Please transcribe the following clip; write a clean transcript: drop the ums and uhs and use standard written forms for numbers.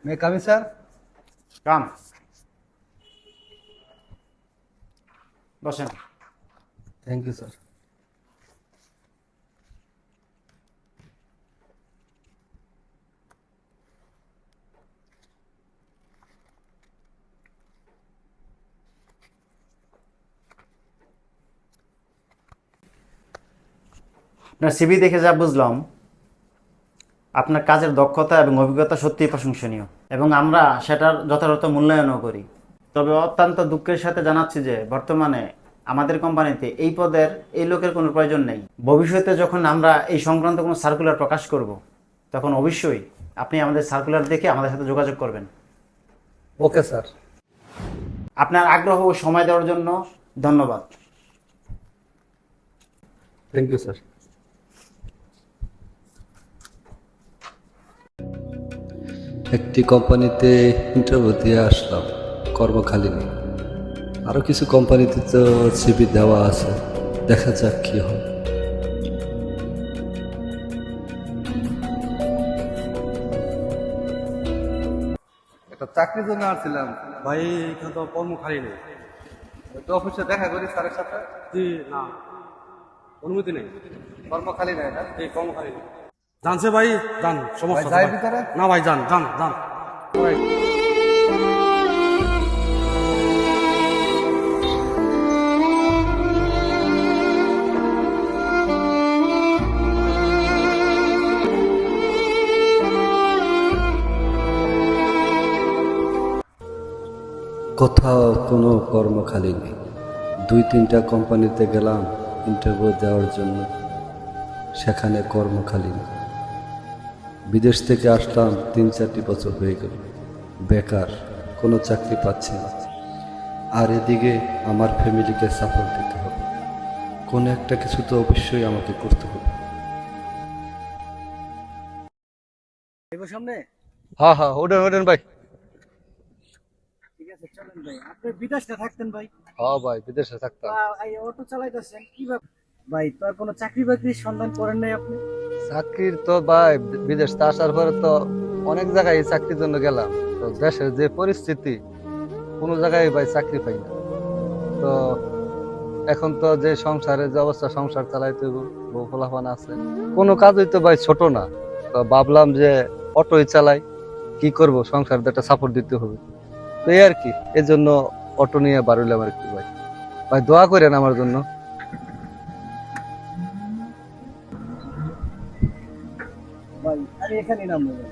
মে কামি sir. Come, বসেন। Thank you sir. আপনার সিভি দেখে যা বুঝলাম, আপনার কাজের দক্ষতা এবং অভিজ্ঞতা সত্যিই প্রশংসনীয় এবং আমরা সেটার যথাযথ মূল্যায়নও করি। তবে অত্যন্ত দুঃখের সাথে জানাচ্ছি যে বর্তমানে আমাদের কোম্পানিতে এই পদের এই লোকের কোনো প্রয়োজন নেই। ভবিষ্যতে যখন আমরা এই সংক্রান্ত কোনো সার্কুলার প্রকাশ করব, তখন অবশ্যই আপনি আমাদের সার্কুলার দেখে আমাদের সাথে যোগাযোগ করবেন। Okay sir. আপনার আগ্রহ ও সময় দেওয়ার জন্য ধন্যবাদ। Thank you sir. একটি কোম্পানিতে ইন্টারভিউ দিয়ে আসলাম, কর্ম খালি নেই। আরও কিছু কোম্পানিতে তো সিভি দেওয়া আছে, দেখা যাক কি হয়। একটা চাকরির জন্য আসছিলাম ভাই এখানে তো কর্ম খালি নেই। একটু অফিসে দেখা করি স্যারের সাথে। জি না, অনুমতি নেই। কর্ম খালি নাই না? এই কর্ম খালি নেই। জানছে ভাই, যান, সমস্যা ভাই, যাই নাই। ভিতরে? না ভাই, যান যান যান। ভাই কোথাও কোনো কর্ম খালি নেই। 2-3টা কোম্পানিতে গেলাম ইন্টারভিউ দেওয়ার জন্য, সেখানে কর্ম খালি নেই। বিদেশ থেকে আসলাম 3-4টি বছর হয়ে গেল, বেকার, কোনো চাকরি পাচ্ছি না। আর এদিকে আমার ফ্যামিলিকে সাপোর্ট দিতে হবে, কোনো একটা কিছু তো অবশ্যই আমাকে করতে হবে। সামনে। হ্যাঁ হ্যাঁ, ওঠেন ওঠেন ভাই। ঠিক আছে, চলেন ভাই। আপনি বিদেশে থাকতেন ভাই? হ্যাঁ ভাই, বিদেশে থাকতাম। এই অটো চালাইতেছেন কিভাবে ভাই? তো আর কোনো চাকরি বাকরির সন্ধান করেন নাই আপনি? চাকরির তো ভাই, বিদেশ থেকে আসার পরে তো অনেক জায়গায় চাকরির জন্য গেলাম, তো দেশের যে পরিস্থিতি, কোনো জায়গায় ভাই চাকরি পাই না। তো এখন তো যে সংসারের যে অবস্থা, সংসার চালাইতে হইব, বউ পোলাপান আছে, কোনো কাজই তো ভাই ছোট না। তো ভাবলাম যে অটোই চালাই, কি করব, সংসার একটা সাপোর্ট দিতে হবে। তো এই আর কি, এই জন্য অটো নিয়ে বার হইলাম আর কি। ভাই ভাই দোয়া করেন আমার জন্য। ভাই আমি এখানে নামবো।